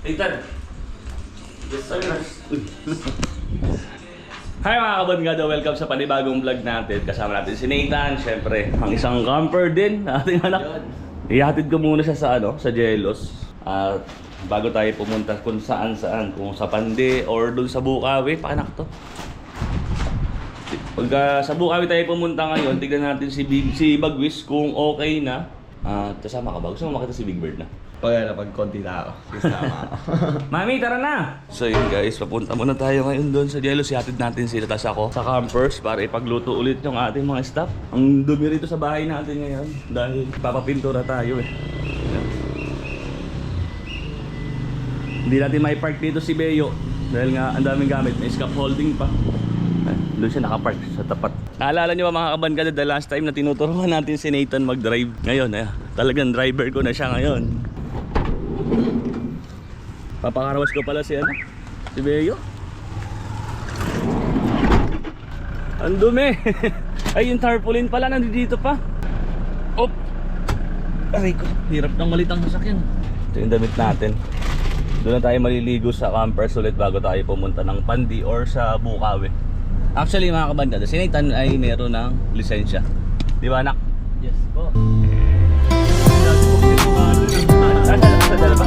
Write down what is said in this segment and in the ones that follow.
Nathan! Hi mga kabangado! Welcome sa panibagong vlog natin. Kasama natin si Nathan, syempre, ang isang camper din na ating anak. Ihatid ko muna siya sa sa Jelos. At bago tayo pumunta kung saan, kung sa Pande or doon sa Bukawi, paanak to. Pag sa Bukawi tayo pumunta ngayon, tignan natin si Bagwis kung okay na. Kasama ka ba? Gusto mo makita si Big Bird na? Pag konti na ako. Kasama ako. Mami, tara na! So yun guys, papunta muna tayo ngayon doon sa Jelos. Ihatid natin sila, tas ako sa campers para ipagluto ulit yung ating mga staff. Ang dumi rito sa bahay natin ngayon dahil papapintura tayo eh. Hindi natin may park dito si Beyo dahil nga ang daming gamit, may scaffolding pa. Doon siya nakapark sa tapat. Naalala niyo ba mga kabangado, the last time na tinuturuan natin si Nathan mag-drive? Ngayon, talagang driver ko na siya ngayon. Papakarawas ko pala si Beyo. Ang dumi. Ay, yung tarpaulin pala nandito pa. Op. Aray ko, hirap ng malitang sasakyan. Ito yung damit natin. Doon na tayo maliligo sa campers ulit bago tayo pumunta ng Pandi or sa Bukawi. Actually mga kabandado, si Nathan ay meron ng lisensya. Di ba anak? Yes po. Sa dalawa.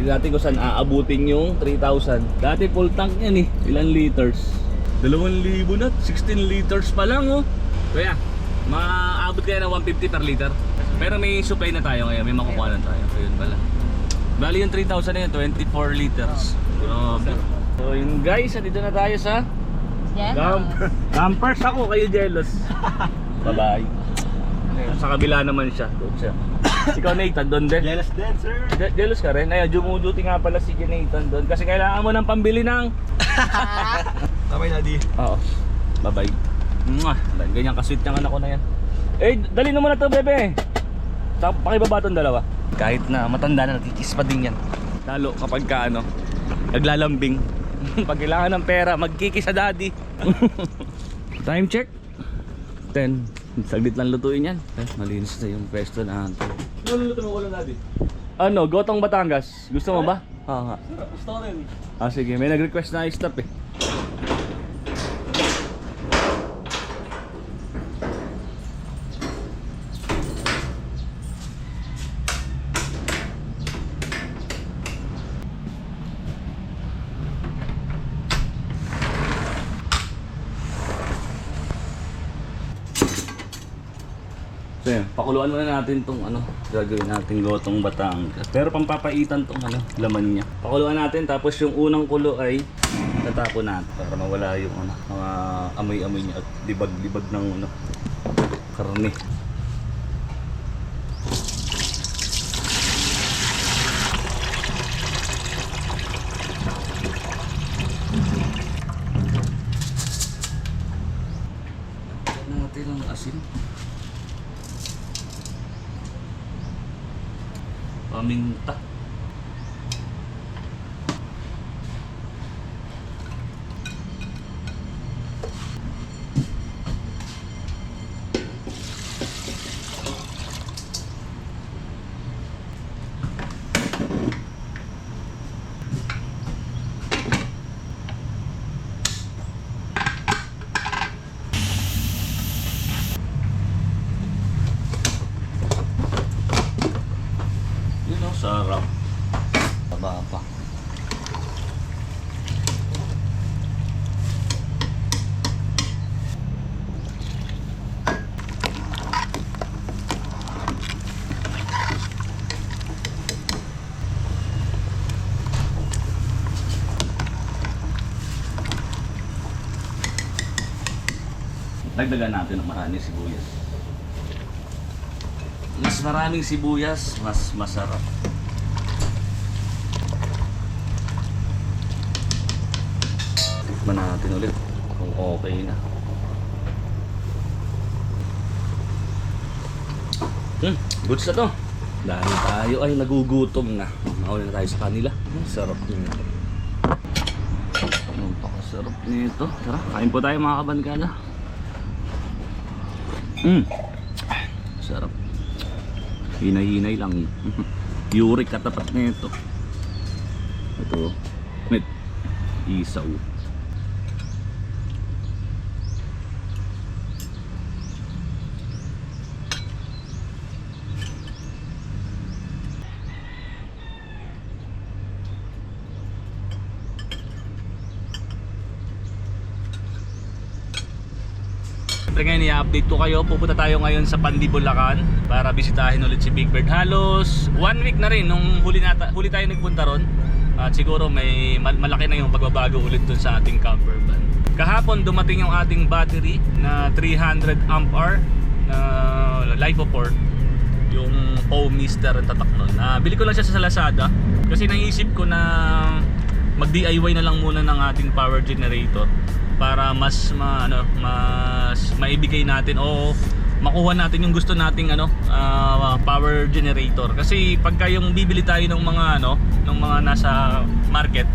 Dati ko saan aabutin yung 3,000. Dati full tank yan eh. Ilan liters? 2,000 na. 16 liters pa lang oh. Kaya, maabot kaya ng 150 per liter. Pero may supply na tayo ngayon. May makukuha na tayo. So yun pala. Bali yung 3,000 na yun, 24 liters. So yun guys, dito na tayo sa campers ako, kayo jealous. Bye bye. Sa kabila naman siya. Doon siya. Ikaw Nathan, doon din? Jealous din, sir. Jealous ka rin? Ay, dumuduty nga pala si Nathan doon. Kasi kailangan mo ng pambili ng... Sabay na di. Oo. Bye-bye. Ganyan ka-sweet yung anak ko na yan. Eh, dali naman na to, bebe. Pakibaba itong dalawa. Kahit na matanda na, natitis pa din yan. Lalo kapag ka, naglalambing. Pag kailangan ng pera, magkiki sa daddy. Time check. 10. Saglit lang lutuin yan. Malinis na yung pwesto na ito. Naluluto mo ko lang natin. Gotong Batangas. Gusto mo ba? Oo nga. Gusto ko rin. Sige. May nag-request na i-stop eh. So yun, pakuluan muna natin tong gagawin natin gotong Batangas. Pero pampapaitan tong laman niya. Pakuluan natin, tapos yung unang kulo ay tatapon natin para mawala yung mga amoy-amoy niya at libag-libag ng karne. Lagyan natin ang asin. Paminta. Sarap. Taba pa. Dagdagan natin ng maraming sibuyas. mas maraming sibuyas, mas masarap. Tikman natin ulit kung okay na. Goods na to. Dahil tayo ay nagugutom na. Mauna na tayo sa kanila. Sarap nito. Napakasarap nito. Tara, kain po tayo mga kabankada. Sarap. Hinay-hinay lang. Yurik katapat nito. Ito. Met. Isaw. Siyempre ngayon i-update ko kayo, pupunta tayo ngayon sa Pandi, Bulacan para bisitahin ulit si Big Bird. Halos 1 week na rin nung huli tayo nagpunta ron. At siguro may malaki na yung pagbabago ulit dun sa ating camper van. Kahapon dumating yung ating battery na 300 amp hour na LiFePort, yung POW Mister ang tatak nun. Bili ko lang siya sa Lazada kasi naisip ko na mag-DIY na lang muna ng ating power generator para mas maibigay natin o makuha natin yung gusto nating power generator. Kasi pagka yung bibili tayo ng mga ng mga nasa market,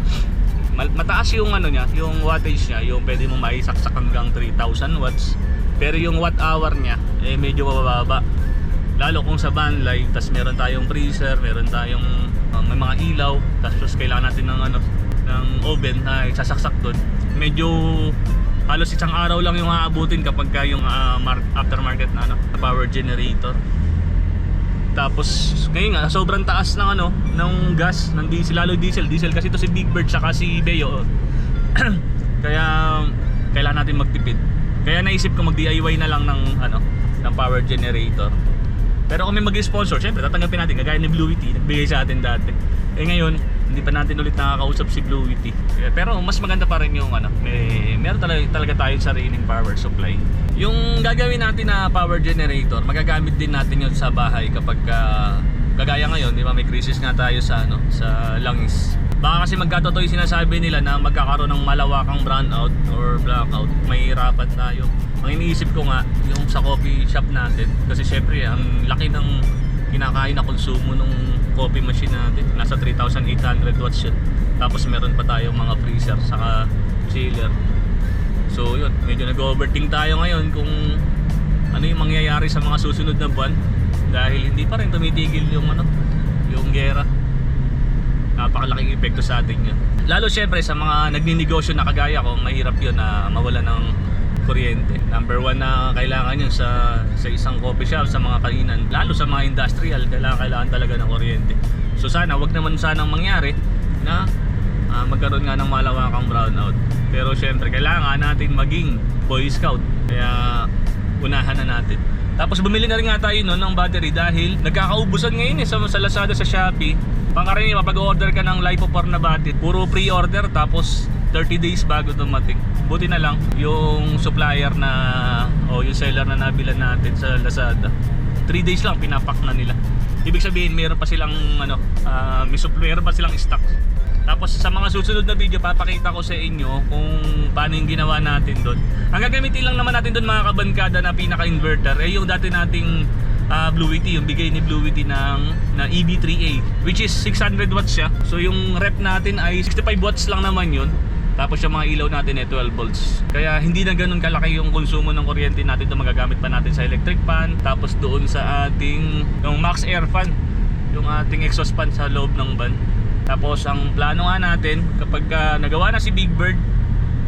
mataas yung niya, yung wattage niya, yung pwede mo maisaksak hanggang 3000 watts. Pero yung watt hour niya medyo mababa. Lalo kung sa van life, tas meron tayong freezer, meron tayong may mga ilaw, tapos kailangan natin ng oven na isasaksak doon. Medyo halos isang araw lang yung aabutin kapag yung aftermarket na power generator. Tapos ngayon nga sobrang taas ng ng gas, ng diesel, lalo diesel kasi to si Big Bird saka si Beo. Kaya kailangan natin magtipid. Kaya naisip ko mag-DIY na lang ng power generator. Pero kung may mag-sponsor, syempre tatanggapin natin, kagaya ni Bluity, nagbigay sa atin dati. Ngayon hindi pa natin ulit nakakausap si Bluity. Pero mas maganda pa rin yung meron talaga tayong sariling power supply. Yung gagawin natin na power generator, magagamit din natin yun sa bahay kapag kagaya ngayon, di ba, may crisis nga tayo sa sa langis. Baka kasi magkatotoo yung sinasabi nila na magkakaroon ng malawakang brownout or blackout. Mahihirapan tayo. Ang iniisip ko nga yung sa coffee shop natin, kasi syempre ang laki ng kinakain na konsumo nung coffee machine natin, nasa 3,800 watts yun. Tapos meron pa tayong mga freezer saka chiller. So yun, medyo nag-overthink tayo ngayon kung ano yung mangyayari sa mga susunod na buwan, dahil hindi pa rin tumitigil yung yung gera. Napakalaking epekto sa atin yun. Lalo syempre sa mga nagninegosyo na kagaya ko, mahirap yun na mawala ng kuryente. Number 1 na kailangan yun sa isang coffee shop, sa mga kainan, lalo sa mga industrial, kailangan talaga ng kuryente. So sana, wag naman sanang mangyari na magkaroon nga ng malawakang brownout. Pero syempre kailangan natin maging Boy Scout, kaya unahan na natin. Tapos bumili na rin nga tayo ng battery dahil nagkakaubusan ngayon sa Lazada, sa Shopee. Pangkaraniwan mapag-order ka ng LiFePort na battery, puro pre-order tapos 30 days bago dumating. Buti na lang yung supplier yung seller na nabilan natin sa Lazada, 3 days lang pinapak na nila. Ibig sabihin meron pa silang meron pa silang stock. Tapos sa mga susunod na video papakita ko sa inyo kung paano yung ginawa natin doon. Ang gagamitin lang naman natin doon mga kabankada na pinaka-inverter yung dati nating Bluity, yung bigay ni Bluity na EB3A, which is 600 watts siya. So yung rep natin ay 65 watts lang naman yun. Tapos yung mga ilaw natin ay 12 volts. Kaya hindi na ganun kalaki yung konsumo ng kuryente natin. Ito magagamit pa natin sa electric fan. Tapos doon sa ating yung max air fan, yung ating exhaust fan sa loob ng van. Tapos ang plano nga natin, kapag nagawa na si Big Bird,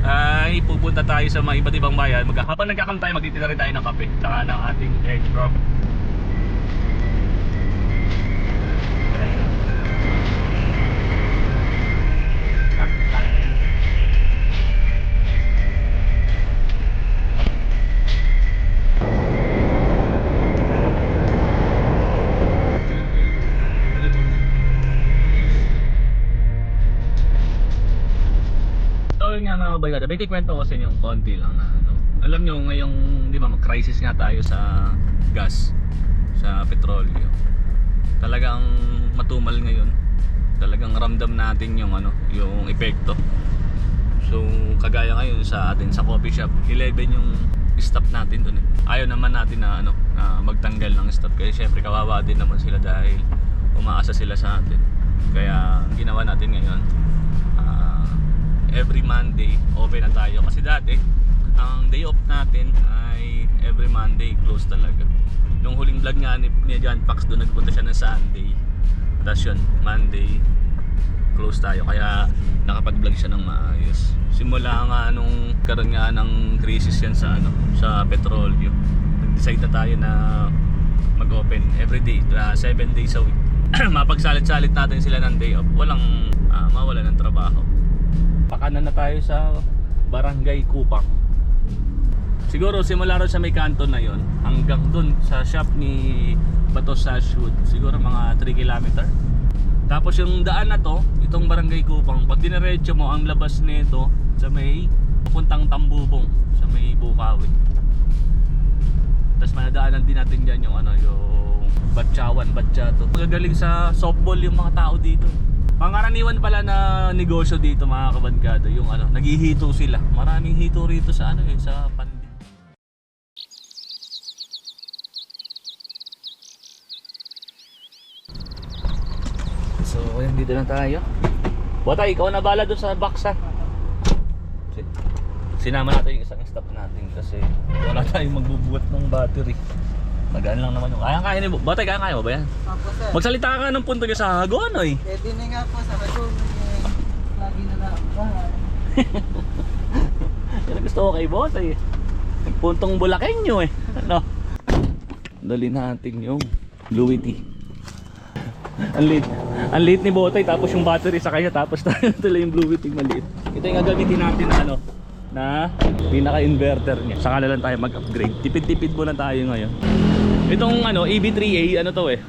ay pupunta tayo sa mga iba't ibang bayan. Habang nagkakam tayo, magtitira rin tayo ng kape saka ng ating egg drop. May kikwento ko sa inyo konti lang na alam nyo ngayong, di ba, mag-crisis nga tayo sa gas. sa petrolyo. Talagang matumal ngayon. Talagang ramdam natin yung ano, yung epekto. So kagaya ngayon sa atin sa coffee shop, 11 yung stop natin dun eh. Ayaw naman natin na ano, na magtanggal ng stop kasi syempre kawawa din naman sila dahil umaasa sila sa atin. Kaya ang ginawa natin ngayon, every Monday open na tayo kasi dati ang day off natin ay every Monday close talaga. Yung huling vlog nga ni John Pax doon nagpunta siya ng Sunday, tapos yun Monday close tayo, kaya nakapag-vlog siya ng maayos. Simula nga nung karoon nga ng crisis yan sa ano, sa petrolyo, nag-decide na tayo na mag-open every day, 7 days a week. Mapagsalit-salit natin sila ng day off, walang mawala ng trabaho. Pakanan na tayo sa Barangay Kupang. Siguro simula ron sa may kanto na yon hanggang dun sa shop ni Bato Sashwood, siguro mga 3 kilometer. Tapos yung daan na to, itong Barangay Kupang, pag diniretso mo ang labas nito sa may papuntang Tambubong, sa may Bukawi. Tapos madadaanan din natin dyan yung ano, yung Batchawan, Batchato. Magagaling sa softball yung mga tao dito. Pangkaraniwan pala na negosyo dito mga kabadkada, yung ano, naghihito sila. Maraming hito rito sa ano eh, sa Pandi. So, ayan, dito na tayo. Botay, ikaw na bala doon sa box ha. Sinama natin yung isang stop natin kasi wala tayong magbubuhat ng battery. Magaan lang naman yung kaya ni Botay, kaya mo ba yan? Opo, sir. Magsalita ka ng punto niya sa Hagon, oy. Pwede na nga po sa Hagon. Lagi na lang ang bahay. Yan ang gusto ko kay Botay eh. Puntong Bulakenyo eh. Ano? Dali natin yung Louis T. Ang liit ni Botay, tapos yung battery sa kanya, tapos tuloy yung Blue Witting maliit. Ito yung gagamitin natin na ano, na pinaka-inverter niya. Saka na lang tayo mag-upgrade. Tipid-tipid muna tayo ngayon. Itong ano, EB3A, ano to eh,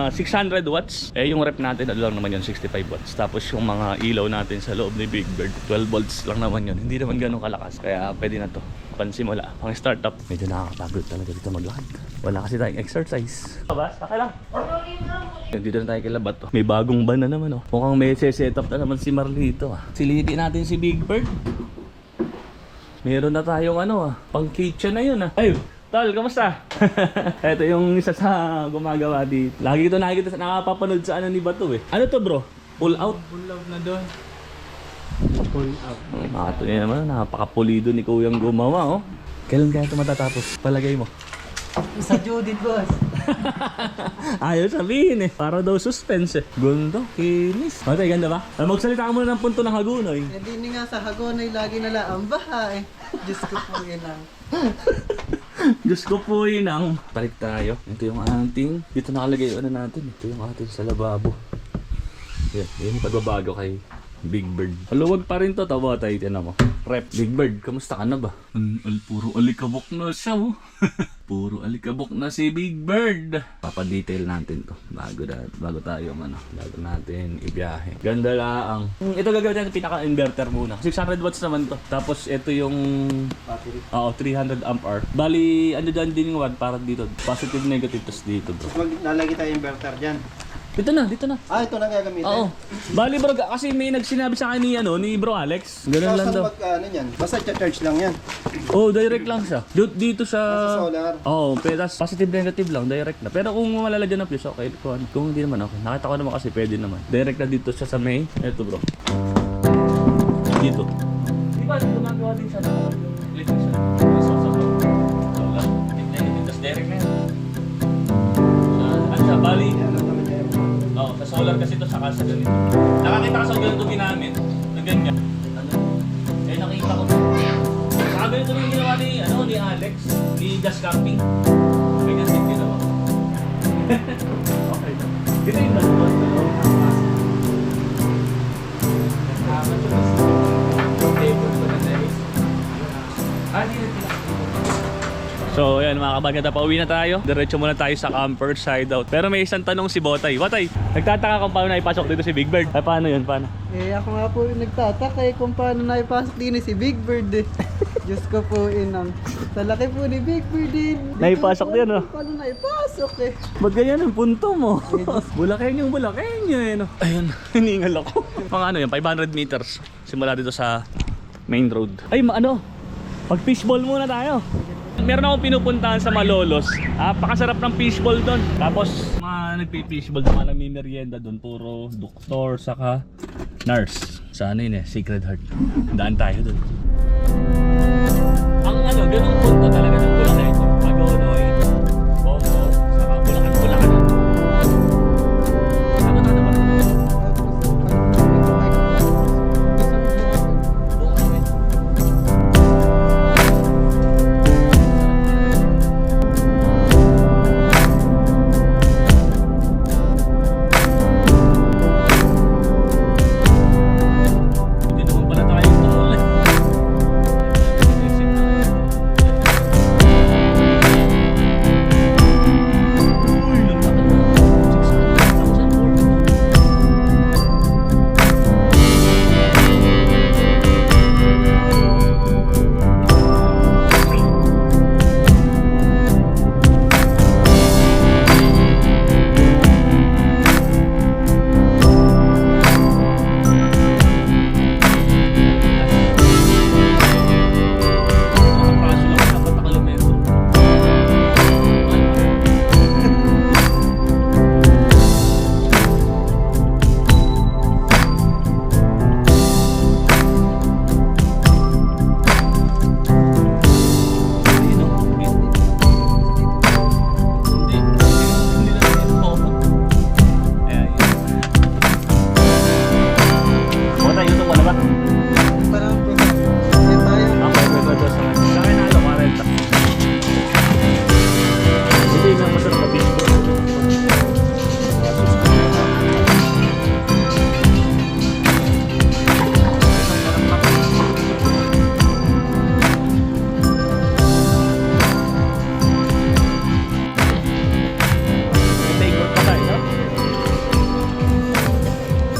600 watts. Eh yung rep natin, ano lang naman yun, 65 watts. Tapos yung mga ilaw natin sa loob ni Big Bird, 12 volts lang naman yun. Hindi naman ganun kalakas, kaya pwede na to. Pansimula, pang startup. Medyo nakakapagod talaga dito maglakad. Wala kasi tayong exercise. Bas, okay lang. Dito na tayo kay Labat oh. May bagong van na naman oh. Mukhang may set up na naman si Marlito ah. Silipin natin si Big Bird. Meron na tayong ano pang kitchen na yun ah. Ay, tol, kamusta? Ito yung isa sa gumagawa dito. Lagi ito nakikita sa nakapapanood sa ano ni Bato eh. Ano to bro? Pull out? Pull out na doon. Pull out. Makato niya naman, napakapulido ni Kuyang gumawa oh. Kailan kaya ito matatapos? Palagay mo. Sa Judith, boss. Ayaw sabihin eh. Para daw suspense eh. Ganda, kinis. Matay, ganda ba? Magsalita ka muna ng punto ng Hagonoy. Hindi nga sa Hagon ay lagi na lang ang bahay. Diyos ko po yun lang. Diyos ko po yun ang balik tayo. Ito yung ating dito nakalagay yung ano natin. Ito yung ating sa lababo. Yan yung pagbabago kay Big Bird. Maluwag pa rin to, tawa tayo. Tinan mo. Rep. Big Bird, kamusta ka na ba? Puro alikabok na siya oh. Puro alikabok na si Big Bird. Papadetail natin to bago tayo bago natin ibiyahe. Ganda lang. Ito gagawin natin pinaka-inverter muna. 600 watts naman to. Tapos ito yung Battery. 300 amp hour. Bali, ano dyan din yung one para dito. Positive, negative, tapos dito bro. Lalagay tayo inverter dyan. Dito na. Ito na gagamitin. Oo. Bali bro, kasi may nagsinabi sa akin ni Bro Alex. Ganun lang daw. Ano yan? Basta charge lang yan. Oh, direct lang siya. Dito sa Nasa solar. Oo, pero positive negative lang, direct na. Pero kung malalagyan ng fuse, okay. Kung hindi naman okay. Nakita ko naman kasi pwede naman. Direct na dito siya sa may. Eto bro. Dito. Di ba gumagawa din siya ng electric siya? Solar. Negative, tapos direct na yan. Ano siya, bali? Oo, sa solar kasi ito, saka sa ganito. Nakakita ka sa ganito ginamit. Na ganyan. Ano? Eh, nakita ko. Saka ganito rin ginawa ni Alex, ni Gas Camping. Ganyan din ginawa. Okay na. Ito yung dalawa. So ayan mga kabagata, pauwi na tayo. Diretso muna tayo sa camper side out. Pero may isang tanong si Botay. Botay, nagtataka kung paano naipasok dito si Big Bird. Ay paano yun? Paano? Ako nga po yung nagtataka kung paano naipasok din si Big Bird eh. Diyos ko po inang. Sa laki po ni Big Birdin. Naipasok din, no? Paano naipasok eh? Ba't ganyan ang punto mo? Bulakenyo eh, no? Ayun, hiningal ako. Mga ano yan, 500 meters. Simula dito sa main road. Ay, pag fishball muna tayo. Meron akong pinupuntahan sa Malolos. Pakasarap ng fishball doon. Tapos, mga nagpi-fishball doon, mga nagmi-merienda doon. Puro doktor, saka nurse. Sa ano yun Sacred Heart. Daan tayo doon. Ang ganung punto talaga ng Bulacan. Agonoy, Bobo, saka Bulacan. Ano ba? Hindi naman pala tayo tumulay. Parang po. Yan tayo. Hindi na masarap na fishball. Take out pa tayo, no?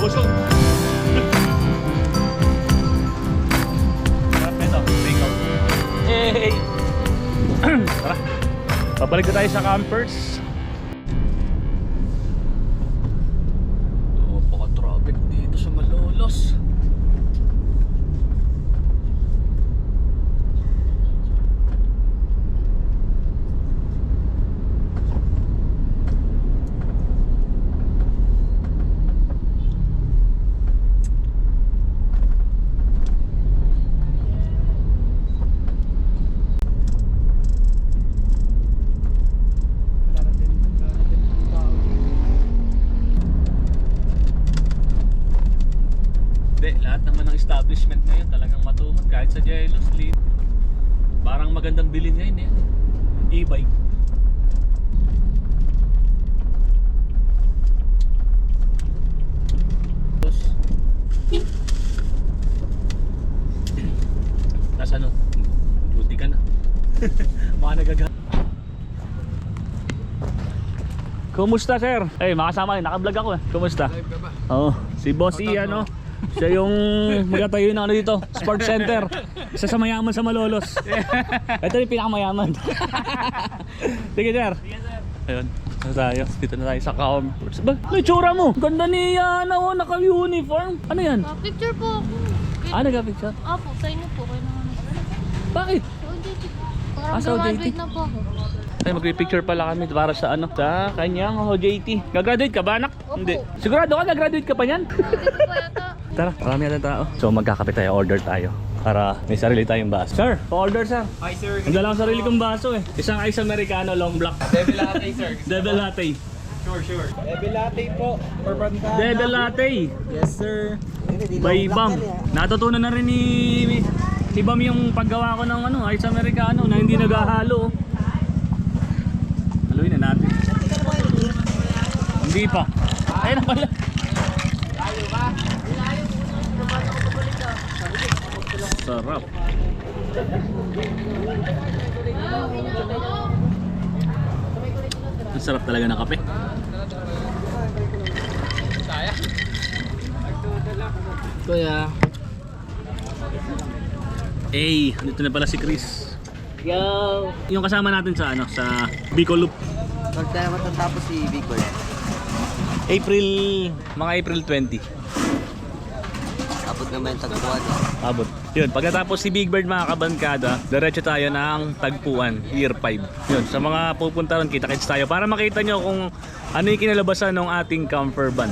Busog. Ito, take out. Hey! Tara, pabalik na tayo sa campers. Napaka-traffic dito sa Malolos. Hindi, lahat naman ng establishment ngayon talagang matumot kahit sa Jello Street. Parang magandang bilhin ngayon e-bike. Tapos tas ano, duty ka na. Mga nagaga. Kumusta sir? Eh, makasama kayo, naka-vlog ako eh. Kumusta? Live ka ba? Oo, si Boss E siya yung magatayo ng dito, Sports Center. Isa sa mayaman sa Malolos. Ito yung pinakamayaman. Sige sir. Ayun, tayo. Dito na tayo sa campers. Ba, may tsura mo. Ganda ni Yana, naka-uniform. Ano yan? Picture po ako. Nagka-picture? Opo, sa inyo po. Kayo naman. Bakit? Sa OJT po. Parang Sa OJT? graduate na po ako. Ay, magpipicture pala kami para sa sa kanyang OJT. Gagraduate ka ba anak? Opo. Hindi. Sigurado ka gagraduate ka pa niyan? Hindi po yata. Tara, marami yata tao. So magkakape tayo, order tayo. Para may sarili tayong baso. Sir, pa-order sir. Hi sir. Nagdala akong sarili kong baso eh. Isang ice americano long black. Devil latte sir. Devil latte. Sure. Devil latte po. For Bantana. Devil latte. Yes sir. By Bam. Natutunan na rin ni Bam yung paggawa ko ng ice americano na hindi naghahalo. Haluin na natin. Hindi pa. Ayun na pala. Sarap. Ang sarap talaga ng kape. Kuya. Dito na pala si Chris. Yo! Yung kasama natin sa sa Bicol Loop. Huwag tayo matatapos si Big Bird. Mga April 20. Abot naman yung tagpuan. Abot. Yun, pagkatapos si Big Bird mga kabankada, diretso tayo ng Tagpuan, Year 5. Yun, sa mga pupunta ron, kita-kits tayo para makita nyo kung ano yung kinalabasan ng ating camper van.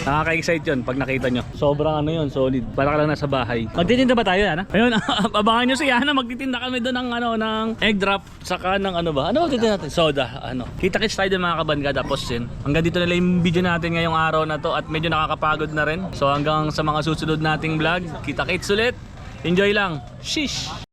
Nakaka-excite yun pag nakita nyo. Sobrang solid. Para ka lang nasa bahay. Magtitinda ba tayo, Ana? Ayun, abangan nyo si Ana. Magtitinda kami doon ng egg drop. Saka ng ano ba? Ano magtitinda natin? Soda. Kita-kits tayo doon mga kabankada. Tapos yun. Hanggang dito na lang yung video natin ngayong araw na to. At medyo nakakapagod na rin. So hanggang sa mga susunod nating vlog. Kita-kits ulit. Enjoy lang. Shish!